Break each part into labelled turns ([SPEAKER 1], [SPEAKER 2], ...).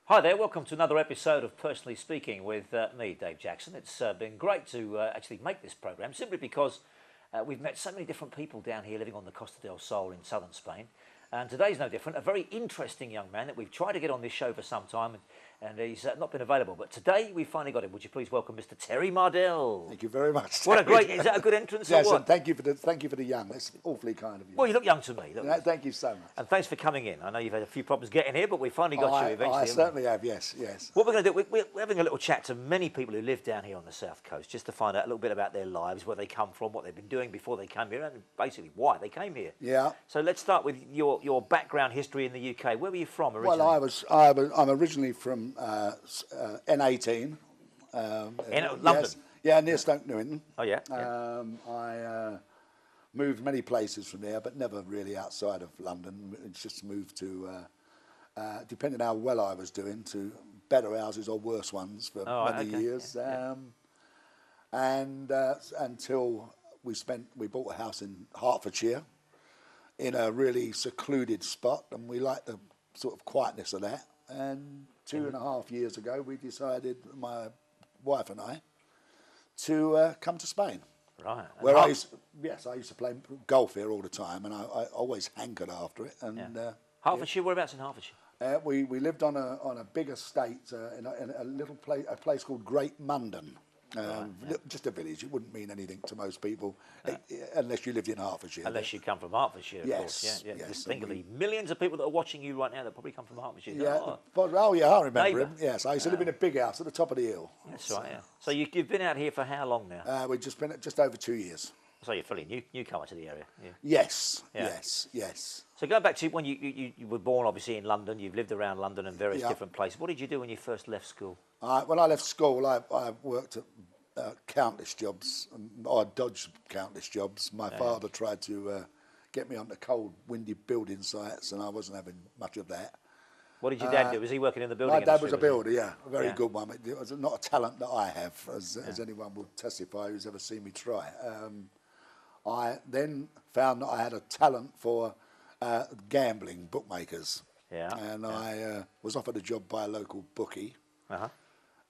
[SPEAKER 1] Hi there, welcome to another episode of Personally Speaking with me, Dave Jackson. It's been great to actually make this program simply because we've met so many different people down here living on the Costa del Sol in southern Spain. And today's no different. A very interesting young man that we've tried to get on this show for some time, and he's not been available. But today we finally got him. Would you please welcome Mr. Terry Mardell?
[SPEAKER 2] Thank you very much.
[SPEAKER 1] What a great! Is that a good entrance?
[SPEAKER 2] Yes,
[SPEAKER 1] or what?
[SPEAKER 2] and thank you for the young. That's awfully kind of you.
[SPEAKER 1] Well, you look young to me.
[SPEAKER 2] Thank you so much.
[SPEAKER 1] And thanks for coming in. I know you've had a few problems getting here, but we finally got you eventually.
[SPEAKER 2] I certainly have. Yes, yes.
[SPEAKER 1] What we're going to do, we're having a little chat to many people who live down here on the south coast, just to find out a little bit about their lives, where they come from, what they've been doing before they came here, and basically why they came here.
[SPEAKER 2] Yeah.
[SPEAKER 1] So let's start with your background history in the UK. Where were you from originally?
[SPEAKER 2] Well, I'm originally from N18.
[SPEAKER 1] In London?
[SPEAKER 2] Yes. Yeah, near Stoke Newington.
[SPEAKER 1] Oh, yeah.
[SPEAKER 2] I moved many places from there, but never really outside of London. It's just moved to, depending how well I was doing, to better houses or worse ones for many years. And until we bought a house in Hertfordshire, in a really secluded spot, and we liked the sort of quietness of that. And 2.5 years ago, we decided, my wife and I, to come to Spain.
[SPEAKER 1] Right.
[SPEAKER 2] Where I used to play golf here all the time, and I always hankered after it. And
[SPEAKER 1] Hertfordshire, whereabouts in Hertfordshire?
[SPEAKER 2] We lived on a big estate in a little place called Great Mundon. Just a village. It wouldn't mean anything to most people unless you lived in Hertfordshire.
[SPEAKER 1] Unless you come from Hertfordshire, of course. Yeah. Just think of the millions of people that are watching you right now that probably come from Hertfordshire.
[SPEAKER 2] Yeah, I remember him. Yes, I used to live in a big house at the top of the hill.
[SPEAKER 1] That's right. Yeah. So you've been out here for how long now?
[SPEAKER 2] We've just been just over 2 years.
[SPEAKER 1] So you're fairly newcomer to the area. Yeah.
[SPEAKER 2] Yes.
[SPEAKER 1] So going back to when you were born, obviously in London, you've lived around London and various different places. What did you do when you first left school?
[SPEAKER 2] When I left school, I worked at countless jobs. I dodged countless jobs. My father tried to get me onto cold, windy building sites, and I wasn't having much of that.
[SPEAKER 1] What did your dad do? Was he working in the building
[SPEAKER 2] industry? My dad was a builder, a very good one. It was not a talent that I have, as anyone will testify who's ever seen me try. I then found that I had a talent for gambling, bookmakers. And I was offered a job by a local bookie.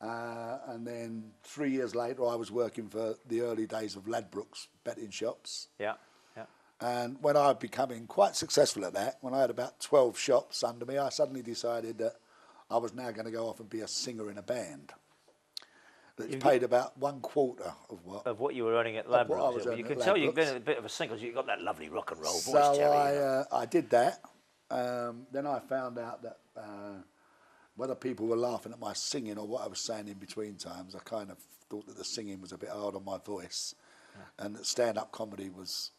[SPEAKER 2] And then 3 years later, I was working for the early days of Ladbrokes betting shops. And when I was becoming quite successful at that, when I had about 12 shops under me, I suddenly decided that I was now going to go off and be a singer in a band. That's paid about 1/4 of what
[SPEAKER 1] you were earning at Ladbrokes. You can tell you've been a bit of a singer because you've got that lovely rock and roll voice, Terry.
[SPEAKER 2] So I did that. Then I found out that whether people were laughing at my singing or what I was saying in between times, I kind of thought that the singing was a bit hard on my voice, and that stand-up comedy was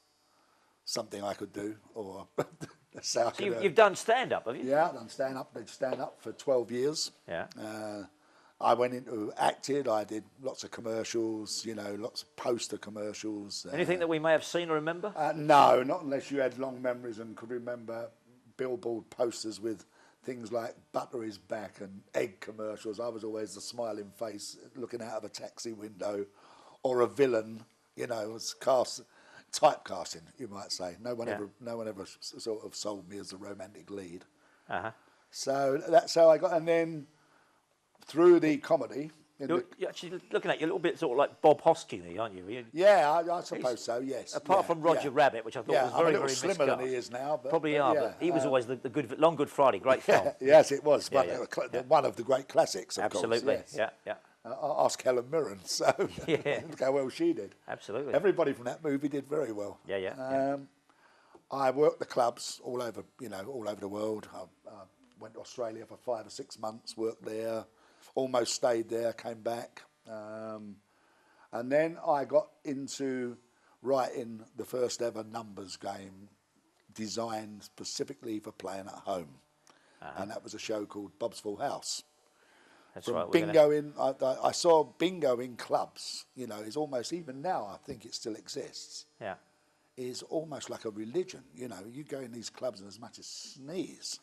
[SPEAKER 2] something I could do. Or
[SPEAKER 1] so you've done stand-up, have you?
[SPEAKER 2] Yeah, I've done stand-up. Did stand-up for 12 years. I went into acted. I did lots of commercials, lots of poster commercials.
[SPEAKER 1] Anything that we may have seen or remember?
[SPEAKER 2] No, not unless you had long memories and could remember billboard posters with things like butter is back and egg commercials. I was always the smiling face looking out of a taxi window, or a villain, was typecasting, you might say. No one ever sort of sold me as the romantic lead. So that's how I got, and then through the comedy.
[SPEAKER 1] You're actually looking at you a little bit sort of like Bob Hoskin, aren't you?
[SPEAKER 2] Yeah, I suppose so, yes.
[SPEAKER 1] Apart from Roger Rabbit, which I thought was very, very miscast.
[SPEAKER 2] Slimmer than he is now. But,
[SPEAKER 1] but he was always the good Long Good Friday, great film.
[SPEAKER 2] Yes, it was. One of the great classics, of course.
[SPEAKER 1] Absolutely,
[SPEAKER 2] yes. Ask Helen Mirren, so look how well she did.
[SPEAKER 1] Absolutely.
[SPEAKER 2] Everybody from that movie did very well. I worked the clubs all over, all over the world. I went to Australia for 5 or 6 months, worked there. Almost stayed there, came back. And then I got into writing the first ever numbers game designed specifically for playing at home. And that was a show called Bob's Full House.
[SPEAKER 1] That's right.
[SPEAKER 2] Bingo I saw bingo in clubs, is almost, even now I think it still exists. Is almost like a religion. You go in these clubs and as much as sneeze,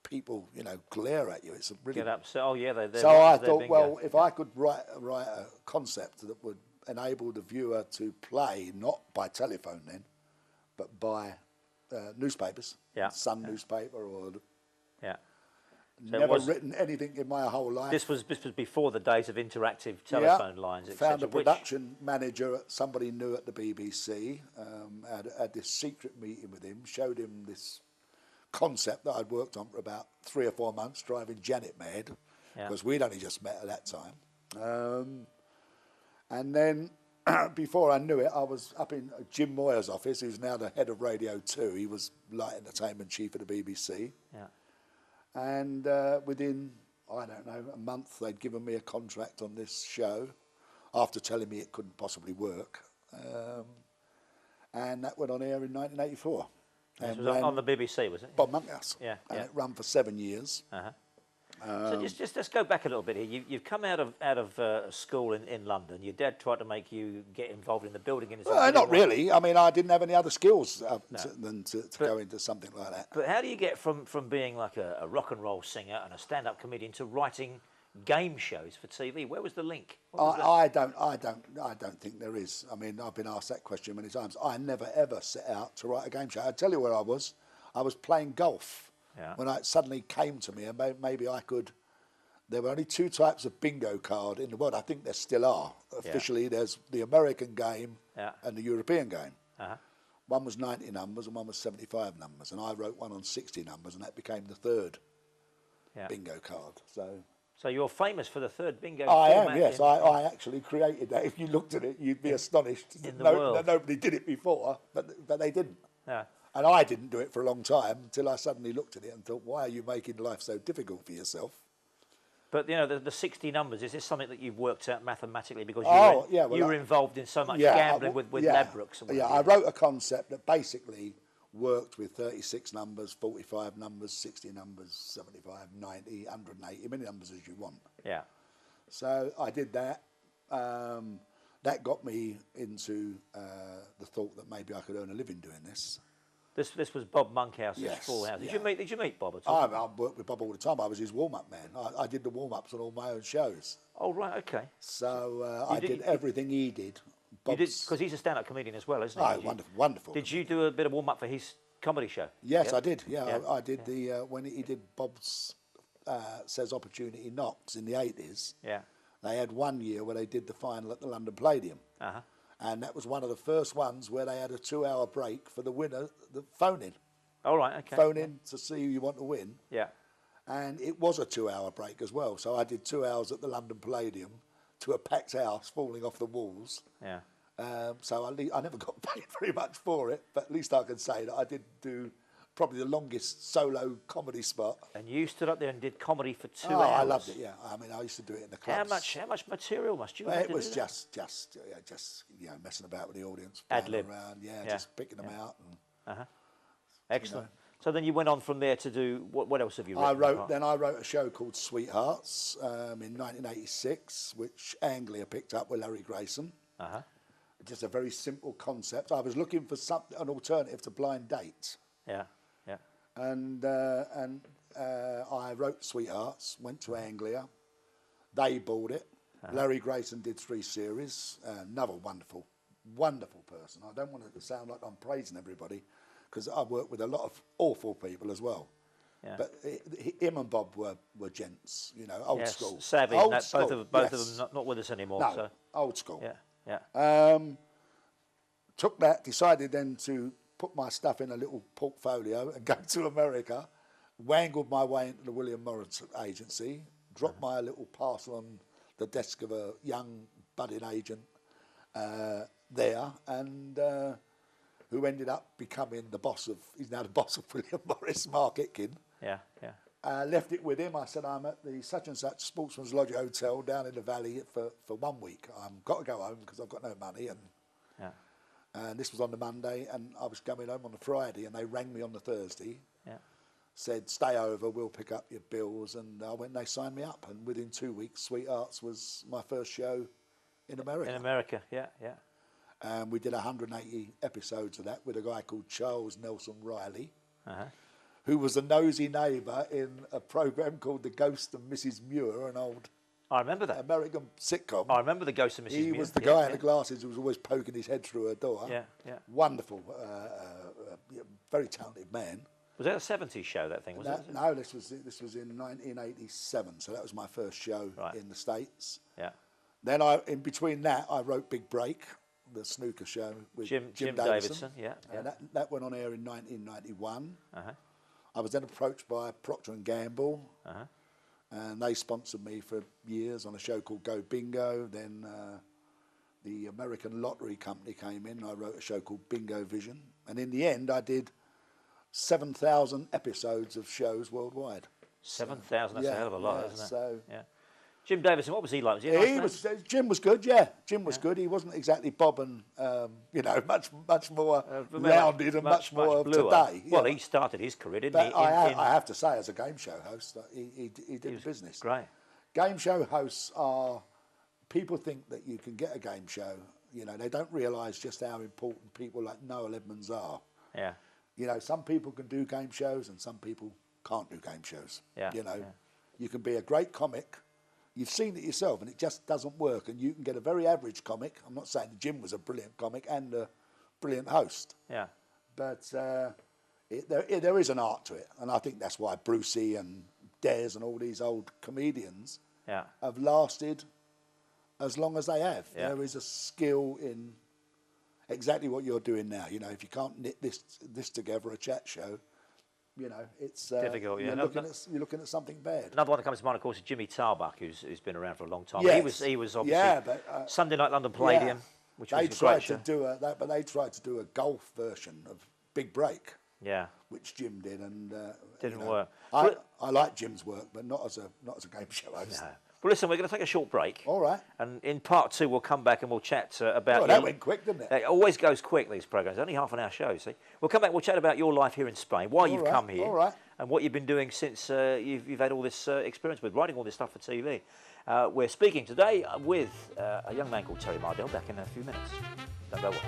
[SPEAKER 2] people, glare at you. It's a really
[SPEAKER 1] get upset. Oh yeah, they're
[SPEAKER 2] so I thought, well, if I could write a concept that would enable the viewer to play not by telephone then, but by newspapers, Sun newspaper or
[SPEAKER 1] So
[SPEAKER 2] Never written anything in my whole life.
[SPEAKER 1] This was before the days of interactive telephone lines, etc.
[SPEAKER 2] Found a production manager, somebody new at the BBC, had this secret meeting with him, showed him this concept that I'd worked on for about 3 or 4 months, driving Janet mad, because we'd only just met at that time. And then before I knew it, I was up in Jim Moyer's office, who's now the head of Radio 2. He was light entertainment chief of the BBC.
[SPEAKER 1] Yeah.
[SPEAKER 2] And within, I don't know, a month, they'd given me a contract on this show after telling me it couldn't possibly work. And that went on air in 1984.
[SPEAKER 1] This was on the BBC, was it?
[SPEAKER 2] Bob Monkhouse.
[SPEAKER 1] Yeah.
[SPEAKER 2] And it ran for 7 years.
[SPEAKER 1] So just let's go back a little bit here. You've come out of school in London. Your dad tried to make you get involved in the building industry.
[SPEAKER 2] Not really. I mean, I didn't have any other skills than to go into something like that.
[SPEAKER 1] But how do you get from being like a rock and roll singer and a stand-up comedian to writing game shows for TV? Where was the link?
[SPEAKER 2] I don't think there is. I mean, I've been asked that question many times. I never ever set out to write a game show. I tell you where I was. I was playing golf. Yeah. When it suddenly came to me, and maybe I could. There were only 2 types of bingo card in the world. I think there still are. Officially, there's the American game and the European game. One was 90 numbers and one was 75 numbers, and I wrote one on 60 numbers, and that became the 3rd bingo card.
[SPEAKER 1] So you're famous for the 3rd bingo.
[SPEAKER 2] I am, yes. I actually created that. If you looked at it, you'd be astonished.
[SPEAKER 1] In the world.
[SPEAKER 2] That nobody did it before, but they didn't.
[SPEAKER 1] Yeah.
[SPEAKER 2] And I didn't do it for a long time until I suddenly looked at it and thought, why are you making life so difficult for yourself?
[SPEAKER 1] But, you know, the 60 numbers, is this something that you've worked out mathematically because you were involved in so much gambling with Ladbrokes? And
[SPEAKER 2] I wrote a concept that basically worked with 36 numbers, 45 numbers, 60 numbers, 75, 90, 180, many numbers as you want. Yeah. So I did that. That got me into the thought that maybe I could earn a living doing this.
[SPEAKER 1] This was Bob Monkhouse's full house. Did you meet Bob at all?
[SPEAKER 2] I worked with Bob all the time. I was his warm-up man. I did the warm-ups on all my own shows.
[SPEAKER 1] Oh, right, okay.
[SPEAKER 2] So I did everything he did.
[SPEAKER 1] You did, because he's a stand-up comedian as well, isn't he?
[SPEAKER 2] Oh, wonderful.
[SPEAKER 1] Did you do a bit of warm-up for his comedy show?
[SPEAKER 2] Yes, I did. Yeah, I did when he did Bob's Says Opportunity Knocks in the 80s. Yeah. They had one year where they did the final at the London Palladium. And that was one of the first ones where they had a 2-hour break for the winner, the phone-in.
[SPEAKER 1] All right, okay.
[SPEAKER 2] Phone in to see who you want to win.
[SPEAKER 1] Yeah.
[SPEAKER 2] And it was a 2-hour break as well. So I did 2 hours at the London Palladium to a packed house falling off the walls. Yeah. So I never got paid very much for it, but at least I can say that I did do probably the longest solo comedy spot.
[SPEAKER 1] And you stood up there and did comedy for 2 hours.
[SPEAKER 2] I loved it. Yeah, I mean, I used to do it in the clubs.
[SPEAKER 1] How much material must you have?
[SPEAKER 2] It was just messing about with the audience,
[SPEAKER 1] ad-lib
[SPEAKER 2] around, just picking them out. And,
[SPEAKER 1] excellent. You know. So then you went on from there to do what else have you written?
[SPEAKER 2] I wrote a show called Sweethearts in 1986, which Anglia picked up with Larry Grayson. Just a very simple concept. I was looking for an alternative to Blind Dates. Yeah. And I wrote Sweethearts, went to Anglia. They bought it. Larry Grayson did 3 series. Another wonderful person. I don't want it to sound like I'm praising everybody, because I worked with a lot of awful people as well. Yeah. But him and Bob were gents, you know, old school.
[SPEAKER 1] Savvy.
[SPEAKER 2] Old school.
[SPEAKER 1] Both of them not with us anymore.
[SPEAKER 2] No,
[SPEAKER 1] so.
[SPEAKER 2] Old school.
[SPEAKER 1] Yeah.
[SPEAKER 2] Took that, decided then to put my stuff in a little portfolio and go to America, wangled my way into the William Morris agency, dropped my little parcel on the desk of a young budding agent there, and who ended up becoming he's now the boss of William Morris, Mark Itkin. Yeah. Left it with him. I said, I'm at the such and such Sportsman's Lodge Hotel down in the valley for 1 week. I've got to go home because I've got no money. And this was on the Monday, and I was coming home on the Friday, and they rang me on the Thursday. Yeah. Said, stay over, we'll pick up your bills. And I went and they signed me up. And within 2 weeks, Sweethearts was my first show in America.
[SPEAKER 1] In America, yeah.
[SPEAKER 2] And we did 180 episodes of that with a guy called Charles Nelson Riley, who was a nosy neighbour in a programme called The Ghost of Mrs. Muir, an old
[SPEAKER 1] I remember that
[SPEAKER 2] American sitcom.
[SPEAKER 1] I remember The Ghost of Mrs. Muir.
[SPEAKER 2] He was the guy in the glasses who was always poking his head through her door.
[SPEAKER 1] Yeah.
[SPEAKER 2] Wonderful, very talented man.
[SPEAKER 1] Was that a 70s show, that thing, was it?
[SPEAKER 2] No, this was in 1987, so that was my first show in the States.
[SPEAKER 1] Yeah.
[SPEAKER 2] Then in between that, I wrote Big Break, the snooker show with Jim Davidson.
[SPEAKER 1] Yeah.
[SPEAKER 2] And that went on air in 1991.
[SPEAKER 1] Uh-huh.
[SPEAKER 2] I was then approached by Procter & Gamble, and they sponsored me for years on a show called Go Bingo. Then the American Lottery Company came in, and I wrote a show called Bingo Vision. And in the end, I did 7,000 episodes of shows worldwide.
[SPEAKER 1] 7,000, that's a hell of a lot, isn't it?
[SPEAKER 2] So,
[SPEAKER 1] Jim Davidson, what was he like? Was he a nice man?
[SPEAKER 2] Jim was good, yeah. Jim was good. He wasn't exactly Bob and, much more rounded and much more
[SPEAKER 1] bluer.
[SPEAKER 2] Today.
[SPEAKER 1] Well, he started his career, didn't
[SPEAKER 2] but
[SPEAKER 1] he?
[SPEAKER 2] I have to say, as a game show host, that he did business.
[SPEAKER 1] Great.
[SPEAKER 2] Game show hosts are, people think that you can get a game show, they don't realise just how important people like Noel Edmonds are.
[SPEAKER 1] Yeah.
[SPEAKER 2] Some people can do game shows and some people can't do game shows.
[SPEAKER 1] Yeah.
[SPEAKER 2] You can be a great comic. You've seen it yourself, and it just doesn't work. And you can get a very average comic. I'm not saying Jim was a brilliant comic and a brilliant host.
[SPEAKER 1] Yeah.
[SPEAKER 2] But there is an art to it, and I think that's why Brucey and Des and all these old comedians have lasted as long as they have.
[SPEAKER 1] Yeah.
[SPEAKER 2] There is a skill in exactly what you're doing now. If you can't knit this together, a chat show. It's
[SPEAKER 1] difficult. Yeah,
[SPEAKER 2] you're looking at something bad.
[SPEAKER 1] Another one that comes to mind, of course, is Jimmy Tarbuck, who's been around for a long time.
[SPEAKER 2] Yes.
[SPEAKER 1] He was obviously Sunday Night London Palladium, which was a great show.
[SPEAKER 2] But they tried to do a golf version of Big Break.
[SPEAKER 1] Yeah.
[SPEAKER 2] Which Jim did, and
[SPEAKER 1] didn't work.
[SPEAKER 2] I like Jim's work, but not as a game show host.
[SPEAKER 1] No. Well, listen, we're going to take a short break.
[SPEAKER 2] All right.
[SPEAKER 1] And in part 2, we'll come back and we'll chat about...
[SPEAKER 2] Well, that went quick, didn't it?
[SPEAKER 1] It always goes quick, these programmes. Only half an hour show, see? We'll come back and we'll chat about your life here in Spain, why you've come here, and what you've been doing since you've had all this experience with writing all this stuff for TV. We're speaking today with a young man called Terry Mardell, back in a few minutes. Don't go away.